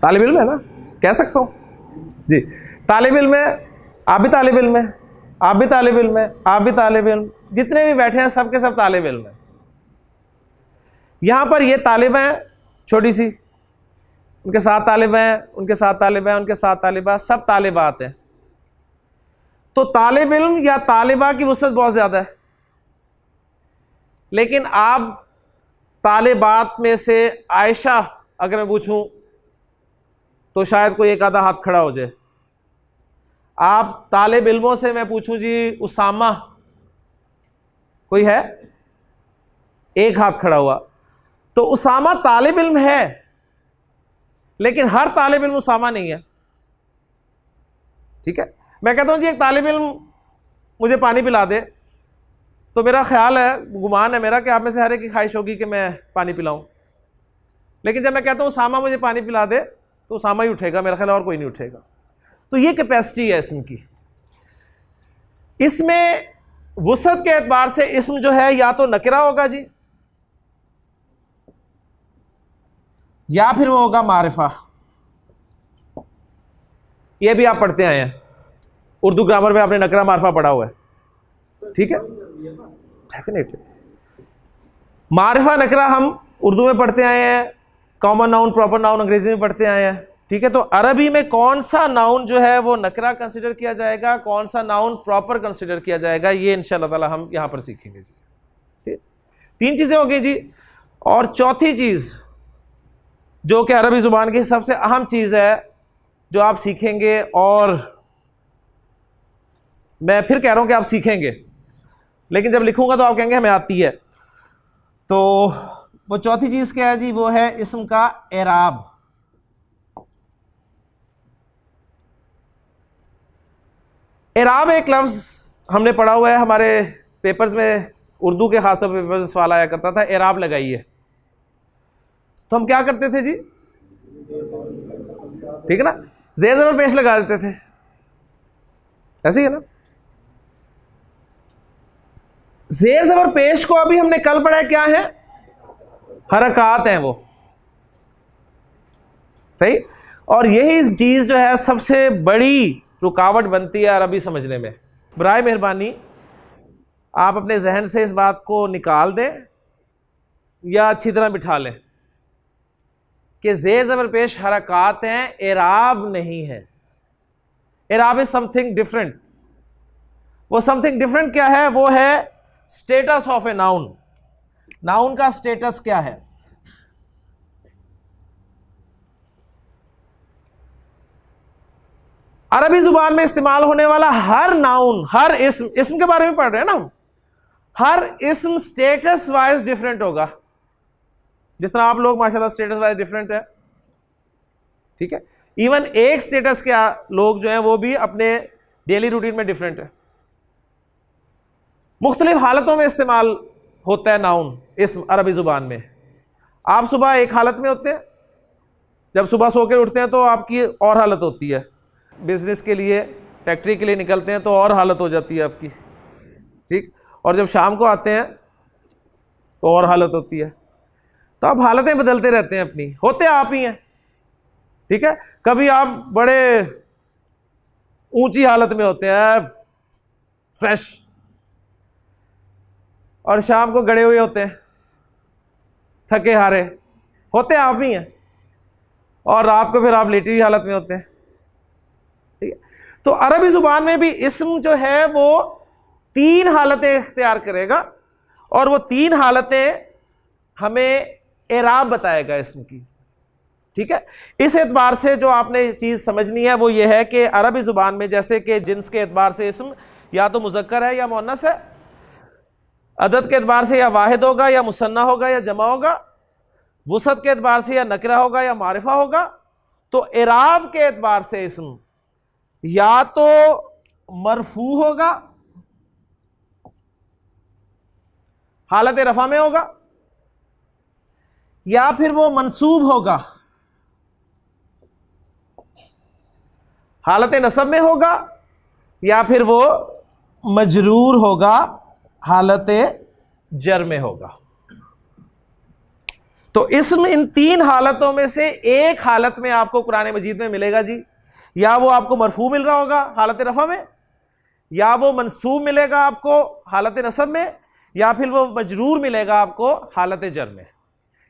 तालिब इल्म है ना, कह सकता हूँ जी, तालिब इल्म है, आप भी तालिब इल्म है, आप भी तालिब इल्म है, आप भी तालिब इल्म, जितने भी बैठे हैं सब के सब तालिब इल्म है। यहाँ पर ये तालिब हैं छोटी सी, उनके साथ तालिब हैं, उनके साथ तालिब हैं, उनके साथ तालिबा, सब तालिबात हैं। तो तालिब इल्म या तालिबा की वुसअत बहुत ज़्यादा है, लेकिन आप तालिबात में से आयशा अगर मैं पूछूं तो शायद कोई एक आधा हाथ खड़ा हो जाए। आप तालिब इल्मों से मैं पूछूं जी उसामा, कोई है? एक हाथ खड़ा हुआ। तो उसामा तालिब इल्म है, लेकिन हर तालिब इल्म उसामा नहीं है। ठीक है, मैं कहता हूं जी एक तालिब इल्म मुझे पानी पिला दे, तो मेरा ख्याल है, गुमान है मेरा, कि आप में से हर एक की ख्वाहिश होगी कि मैं पानी पिलाऊं। लेकिन जब मैं कहता हूं उसामा मुझे पानी पिला दे, तो उसामा ही उठेगा मेरा ख्याल, और कोई नहीं उठेगा। तो ये कैपेसिटी है इसम की। इसमें वुसअत के एतबार से इसम जो है या तो नकिरा होगा जी, या फिर वो होगा मारिफा। ये भी आप पढ़ते आए हैं, उर्दू ग्रामर में आपने नकरा मारिफा पढ़ा हुआ है। ठीक है, डेफिनेटली मारिफा नकरा हम उर्दू में पढ़ते आए हैं, कॉमन नाउन प्रॉपर नाउन अंग्रेजी में पढ़ते आए हैं। ठीक है, तो अरबी में कौन सा नाउन जो है वो नकरा कंसिडर किया जाएगा, कौन सा नाउन प्रॉपर कंसिडर किया जाएगा, ये इंशाअल्लाह ताला हम यहां पर सीखेंगे जी। ठीक, 3 चीजें हो गई जी। और चौथी चीज जो कि अरबी जुबान की सबसे अहम चीज है जो आप सीखेंगे, और मैं फिर कह रहा हूं कि आप सीखेंगे, लेकिन जब लिखूंगा तो आप कहेंगे हमें आती है। तो वो चौथी चीज क्या है जी? वो है इस्म का एराब। एराब एक लफ्ज हमने पढ़ा हुआ है, हमारे पेपर्स में, उर्दू के खासतौर पर पेपर में सवाल आया करता था, एराब लगाइए। तो हम क्या करते थे जी? ठीक है ना, ज़ेर ज़बर पेश लगा देते थे, ऐसे ही है ना। ज़ेर ज़बर पेश को अभी हमने कल पढ़ा है, क्या है? हरकत हैं वो, सही। और यही चीज जो है सबसे बड़ी रुकावट बनती है अरबी समझने में। बराए मेहरबानी आप अपने जहन से इस बात को निकाल दें या अच्छी तरह बिठा लें कि ज़ेर ज़बर पेश हरकत हैं, एराब नहीं है। एराब इज समथिंग डिफरेंट। वो समथिंग डिफरेंट क्या है? वो है status of a noun. Noun का स्टेटस क्या है? अरबी जुबान में इस्तेमाल होने वाला हर नाउन, हर इस्म के बारे में पढ़ रहे हैं ना हम, हर इस्म स्टेटस वाइज डिफरेंट होगा। जिस तरह आप लोग माशाल्लाह स्टेटस वाइज डिफरेंट है, ठीक है। इवन एक स्टेटस के लोग जो हैं वो भी अपने डेली रूटीन में डिफरेंट है। मुख्तलिफ हालतों में इस्तेमाल होता है नाउन, इस्म अरबी जुबान में। आप सुबह एक हालत में होते हैं, जब सुबह सो के उठते हैं तो आपकी और हालत होती है। बिजनेस के लिए, फैक्ट्री के लिए निकलते हैं तो और हालत हो जाती है आपकी, ठीक। और जब शाम को आते हैं तो और हालत होती है। तो आप हालतें बदलते रहते हैं अपनी, होते आप ही हैं, ठीक है। कभी आप बड़े ऊंची हालत में होते हैं, फ्रेश, और शाम को गड़े हुए होते हैं, थके हारे, होते आप ही हैं। और रात को फिर आप लेटी हुई हालत में होते हैं, ठीक है। तो अरबी जुबान में भी इस्म जो है वो 3 हालतें इख्तियार करेगा, और वो 3 हालतें हमें एराब बताएगा इस्म की, ठीक है। इस एतबार से जो आपने चीज समझनी है वो ये है कि अरबी जुबान में जैसे कि जिन्स के एतबार से इस्म या तो मुज़क्कर है या मुअन्नस है, अदद के एतबार से या वाहिद होगा या मुसन्ना होगा या जमा होगा, वुसअत के एतबार से या नकरा होगा या मारिफा होगा। तो एराब के एतबार से इस्म या तो मरफू होगा, हालत रफा में होगा, या फिर वो मंसूब होगा, हालत नसब में होगा, या फिर वो मजरूर होगा, हालत जर में होगा। तो इसमें इन 3 हालतों में से एक हालत में आपको कुरान मजीद में मिलेगा जी, या वो आपको मरफू मिल रहा होगा हालत रफा में, या वो मंसूब मिलेगा आपको हालत नसब में, या फिर वो मजरूर मिलेगा आपको हालत जर में।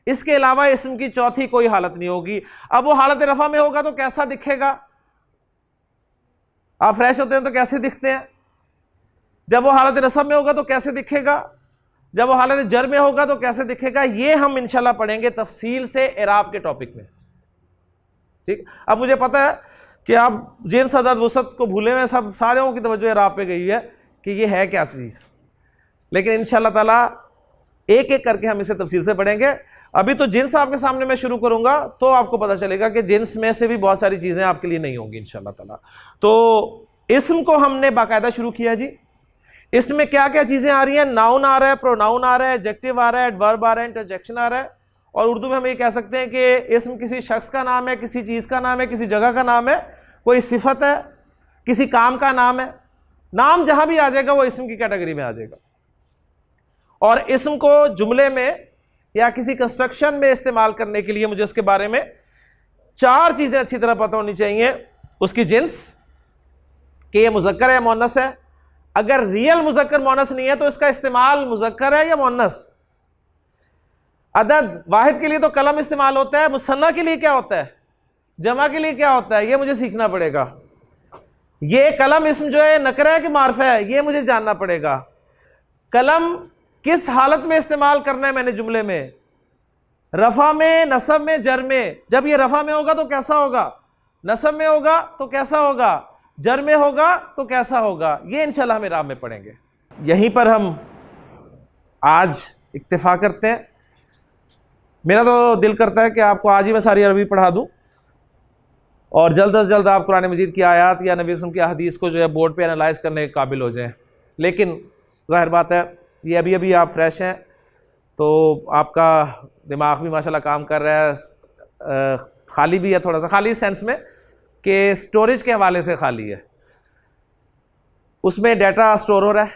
इसके अलावा इसम की चौथी कोई हालत नहीं होगी। अब वो हालत रफा में होगा तो कैसा दिखेगा? आप फ्रेश होते हैं तो कैसे दिखते हैं? जब वो हालत नसब में होगा तो कैसे दिखेगा? जब वो हालत जर में होगा तो कैसे दिखेगा? ये हम इंशाल्लाह पढ़ेंगे तफसील से एराब के टॉपिक में, ठीक। अब मुझे पता है कि आप जिन्स अदद वुसअत को भूले हुए, सब सारों की तवज्जो एराब पे गई है कि ये है क्या चीज़, लेकिन इंशाल्लाह ताला एक एक करके हम इसे तफसील से पढ़ेंगे। अभी तो जिन्स आपके सामने मैं शुरू करूंगा तो आपको पता चलेगा कि जिन्स में से भी बहुत सारी चीजें आपके लिए नहीं होंगी इंशाअल्लाह ताला। तो इस्म को हमने बाकायदा शुरू किया जी। इसमें क्या क्या चीजें आ रही हैं? नाउन आ रहा है, प्रोनाउन आ रहा है, एडजेक्टिव आ रहा है, एडवर्ब आ रहा है, इंटरजेक्शन आ रहा है। और उर्दू में हम ये कह सकते हैं कि इस्म किसी शख्स का नाम है, किसी चीज का नाम है, किसी जगह का नाम है, कोई सिफत है, किसी काम का नाम है। नाम जहां भी आ जाएगा वो इस्म की कैटेगरी में आ जाएगा। और इस्म को जुमले में या किसी कंस्ट्रक्शन में इस्तेमाल करने के लिए मुझे उसके बारे में 4 चीजें अच्छी तरह पता होनी चाहिए। उसकी जिन्स, कि ये मुज़क्कर है या मुअन्नस है। अगर रियल मुज़क्कर मुअन्नस नहीं है तो इसका इस्तेमाल मुज़क्कर है या मुअन्नस। अदद वाहिद के लिए तो कलम इस्तेमाल होता है, मुसन्ना के लिए क्या होता है, जमा के लिए क्या होता है, ये मुझे सीखना पड़ेगा। ये कलम इस्म जो है नकरा है कि मारफा है, ये मुझे जानना पड़ेगा। कलम किस हालत में इस्तेमाल करना है मैंने जुमले में, रफा में, नसब में, जर में। जब ये रफा में होगा तो कैसा होगा, नसब में होगा तो कैसा होगा, जर में होगा तो कैसा होगा, ये इंशाल्लाह हम इराब में पढ़ेंगे। यहीं पर हम आज इक्तिफा करते हैं। मेरा तो दिल करता है कि आपको आज ही मैं सारी अरबी पढ़ा दूं और जल्द अज जल्द आप कुरान मजीद की आयत या नबी वसल्लम की हदीस को जो है बोर्ड पे एनालाइज करने के काबिल हो जाएं। लेकिन ज़ाहिर बात है ये अभी अभी आप फ्रेश हैं तो आपका दिमाग भी माशाल्लाह काम कर रहा है, खाली भी है, थोड़ा सा खाली सेंस में कि स्टोरेज के हवाले से खाली है, उसमें डाटा स्टोर हो रहा है।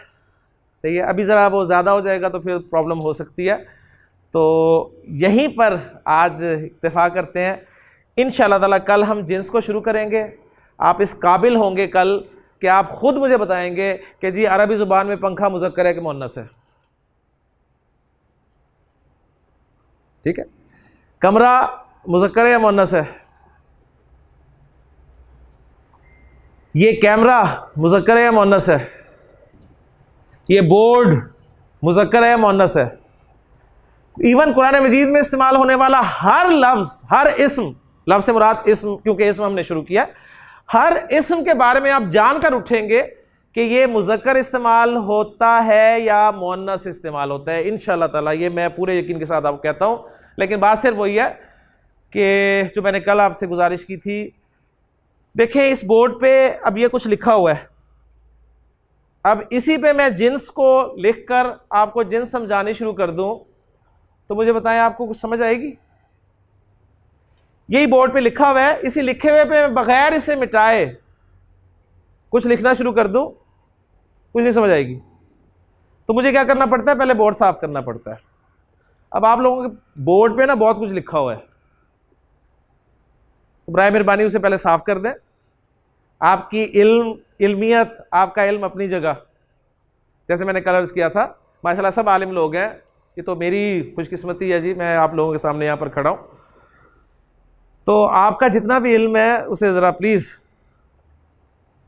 सही है, अभी ज़रा वो ज़्यादा हो जाएगा तो फिर प्रॉब्लम हो सकती है। तो यहीं पर आज इत्तेफाक करते हैं। इंशाअल्लाह ताला कल हम जिन्स को शुरू करेंगे। आप इस काबिल होंगे कल कि आप खुद मुझे बताएंगे कि जी अरबी ज़ुबान में पंखा मुज़क्कर है कि मुअन्नस है। ठीक है, कमरा मुज़क्कर है या मुअन्नस है, ये कैमरा मुज़क्कर है या मुअन्नस है, ये बोर्ड मुज़क्कर है या मुअन्नस है। इवन कुरान मजीद में इस्तेमाल होने वाला हर लफ्ज़, हर इस्म, लफ्ज़ से मुराद इस्म, क्योंकि इस्म हमने शुरू किया, हर इस्म के बारे में आप जानकर उठेंगे कि ये मुज़क्कर इस्तेमाल होता है या मुअन्नस इस्तेमाल होता है। इंशाअल्लाह ताला ये मैं पूरे यकीन के साथ आपको कहता हूँ। लेकिन बात सिर्फ वही है कि जो मैंने कल आपसे गुजारिश की थी, देखें इस बोर्ड पे अब ये कुछ लिखा हुआ है। अब इसी पे मैं जिन्स को लिखकर आपको जिन्स समझानी शुरू कर दूं तो मुझे बताएं आपको कुछ समझ आएगी? यही बोर्ड पे लिखा हुआ है, इसी लिखे हुए पे बगैर इसे मिटाए कुछ लिखना शुरू कर दूं, कुछ नहीं समझ आएगी। तो मुझे क्या करना पड़ता है, पहले बोर्ड साफ करना पड़ता है। अब आप लोगों के बोर्ड पे ना बहुत कुछ लिखा हुआ है, तो बराए मेहरबानी उसे पहले साफ कर दें। आपकी इल्मियत, आपका इल्म अपनी जगह, जैसे मैंने कलर्स किया था, माशाल्लाह सब आलिम लोग हैं। ये तो मेरी खुशकिस्मती है जी, मैं आप लोगों के सामने यहाँ पर खड़ा हूँ। तो आपका जितना भी इल्म है उसे ज़रा प्लीज़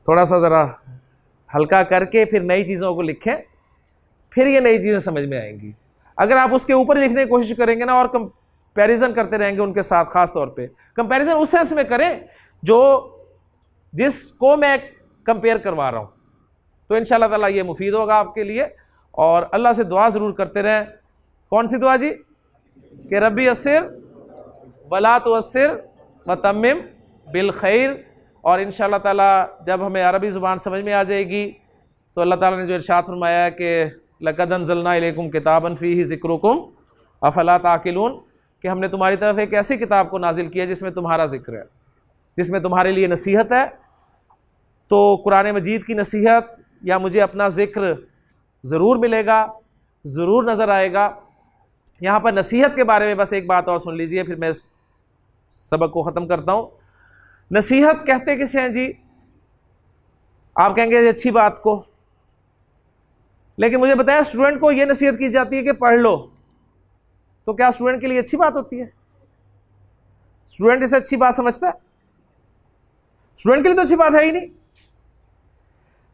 थोड़ा सा ज़रा हल्का करके फिर नई चीज़ों को लिखें, फिर ये नई चीज़ें समझ में आएंगी। अगर आप उसके ऊपर लिखने की कोशिश करेंगे ना और कंपैरिजन करते रहेंगे उनके साथ, ख़ास तौर पे कंपैरिजन उस सेंस में करें जो जिसको मैं कंपेयर करवा रहा हूँ, तो इंशाअल्लाह ताला ये मुफीद होगा आपके लिए। और अल्लाह से दुआ ज़रूर करते रहें। कौन सी दुआ जी? कि रब्बी अस्सिर वला तुअस्सिर वतम्मिम बिल खैर। और इंशाअल्लाह ताला जब हमें अरबी ज़ुबान समझ में आ जाएगी तो अल्लाह ताला ने जो इरशाद फरमाया है कि लक़द अंज़लना इलैकुम किताबन फ़ीही ज़िक्रुकुम अफ़ला ताक़िलून, कि हमने तुम्हारी तरफ एक ऐसी किताब को नाजिल किया जिसमें तुम्हारा जिक्र है, जिसमें तुम्हारे लिए नसीहत है। तो कुरान मजीद की नसीहत या मुझे अपना ज़िक्र ज़रूर मिलेगा, ज़रूर नज़र आएगा। यहाँ पर नसीहत के बारे में बस एक बात और सुन लीजिए, फिर मैं इस सबक को ख़त्म करता हूँ। नसीहत कहते किसे हैं जी? आप कहेंगे ये अच्छी बात को, लेकिन मुझे बताया स्टूडेंट को ये नसीहत की जाती है कि पढ़ लो, तो क्या स्टूडेंट के लिए अच्छी बात होती है? स्टूडेंट इसे अच्छी बात समझता है? स्टूडेंट के लिए तो अच्छी बात है ही नहीं।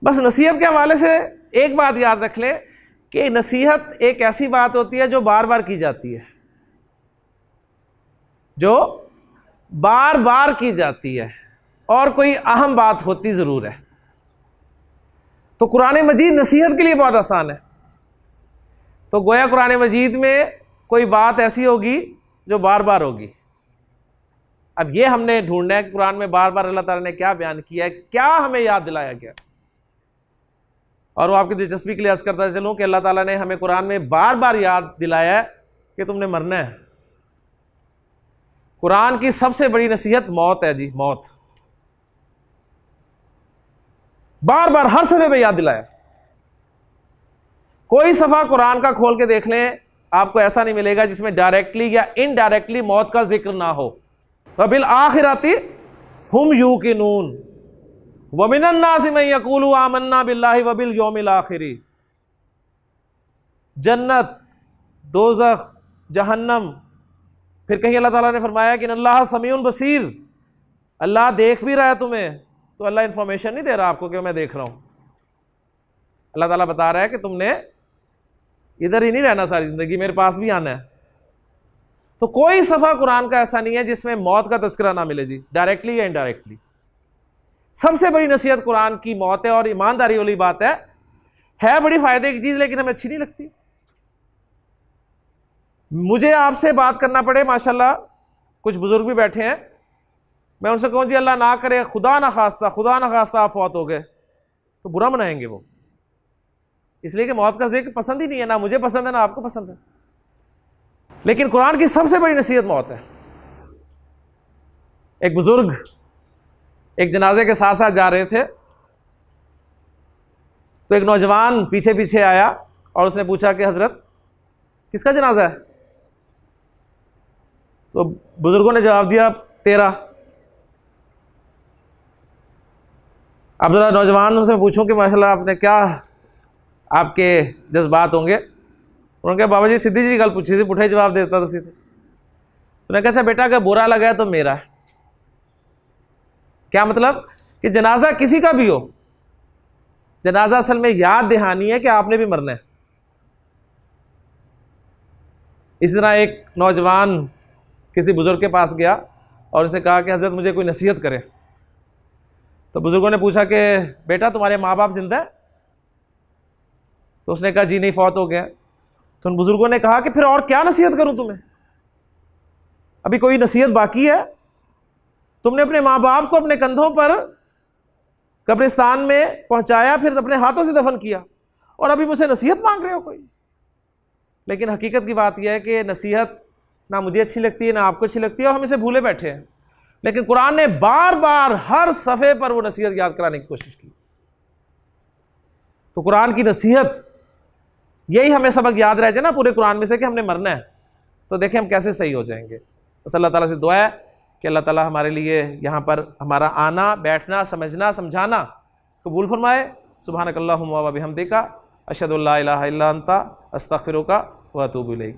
बस नसीहत के हवाले से एक बात याद रख लें कि नसीहत एक ऐसी बात होती है जो बार बार की जाती है, जो बार बार की जाती है और कोई अहम बात होती ज़रूर है। तो कुरान मजीद नसीहत के लिए बहुत आसान है। तो गोया कुरान मजीद में कोई बात ऐसी होगी जो बार बार होगी। अब ये हमने ढूंढना है कि कुरान में बार बार अल्लाह ताला ने क्या बयान किया है, क्या हमें याद दिलाया गया। और वो आपकी दिलचस्पी के लिए अर्ज करता चलूं कि अल्लाह ताला ने हमें कुरान में बार बार याद दिलाया है कि तुमने मरना है। कुरान की सबसे बड़ी नसीहत मौत है जी, मौत। बार बार हर सफ़े पे याद दिलाया। कोई सफ़ा कुरान का खोल के देख लें, आपको ऐसा नहीं मिलेगा जिसमें डायरेक्टली या इनडायरेक्टली मौत का जिक्र ना हो। वबिल आखिरति हुम यूकिनून वमिनन नासि मन यक़ूलु आमन्ना बिल्लाहि वबिल यौमिल आखिरी। जन्नत, दोज़ख, जहन्नम। फिर कहीं अल्लाह ताला ने फरमाया कि अल्लाह समीउन बसीर, अल्लाह देख भी रहा है तुम्हें। तो अल्लाह इंफॉर्मेशन नहीं दे रहा आपको कि मैं देख रहा हूं। अल्लाह ताला बता रहा है कि तुमने इधर ही नहीं रहना सारी जिंदगी, मेरे पास भी आना है। तो कोई सफ़ा कुरान का ऐसा नहीं है जिसमें मौत का तज़किरा ना मिले जी, डायरेक्टली या इनडायरेक्टली। सबसे बड़ी नसीहत कुरान की मौत है। और ईमानदारी वाली बात है बड़ी फायदे की चीज़, लेकिन हमें अच्छी नहीं लगती। मुझे आपसे बात करना पड़े, माशाल्लाह कुछ बुजुर्ग भी बैठे हैं, मैं उनसे कहूँ जी अल्लाह ना करे, खुदा ना खास्ता आप फौत हो गए, तो बुरा मनाएंगे वो, इसलिए कि मौत का जिक्र पसंद ही नहीं है, ना मुझे पसंद है ना आपको पसंद है। लेकिन कुरान की सबसे बड़ी नसीहत मौत है। एक बुजुर्ग एक जनाजे के साथ साथ जा रहे थे, तो एक नौजवान पीछे पीछे आया और उसने पूछा कि हजरत किसका जनाजा है? तो बुजुर्गों ने जवाब दिया तेरा। अब जरा नौजवान से पूछूं कि माशाल्लाह आपने क्या, आपके जज्बात होंगे। उन्होंने कहा बाबा जी सीधी जी गल पूछी सी, पुठे जवाब देता तो सीधे। उन्होंने कहा अच्छा बेटा अगर बुरा लगा है तो मेरा है। क्या मतलब? कि जनाजा किसी का भी हो, जनाजा असल में याद दहानी है कि आपने भी मरना है। इसी तरह एक नौजवान किसी बुजुर्ग के पास गया और उनसे कहा कि हजरत मुझे कोई नसीहत करे। तो बुजुर्गों ने पूछा कि बेटा तुम्हारे माँ बाप जिंदा है? तो उसने कहा जी नहीं, फौत हो गया। तो उन बुजुर्गों ने कहा कि फिर और क्या नसीहत करूं तुम्हें, अभी कोई नसीहत बाकी है? तुमने अपने माँ बाप को अपने कंधों पर कब्रिस्तान में पहुंचाया, फिर अपने हाथों से दफन किया, और अभी मुझसे नसीहत मांग रहे हो कोई। लेकिन हकीकत की बात यह है कि नसीहत ना मुझे अच्छी लगती है ना आपको अच्छी लगती है, और हम इसे भूले बैठे हैं। लेकिन कुरान ने बार बार हर सफ़े पर वो नसीहत याद कराने की कोशिश की। तो कुरान की नसीहत, यही हमें सबक याद रह जाए ना पूरे कुरान में से कि हमने मरना है, तो देखें हम कैसे सही हो जाएंगे। बस अल्लाह ताला से दुआ है कि अल्लाह ताला हमारे लिए यहाँ पर हमारा आना, बैठना, समझना, समझाना कबूल फरमाए। सुब्हानकल्लाहुम्मा व बिहम्दिका अशहदु अल्ला इलाहा इल्ला अंता अस्तगफिरुका व अतूबु इलैक।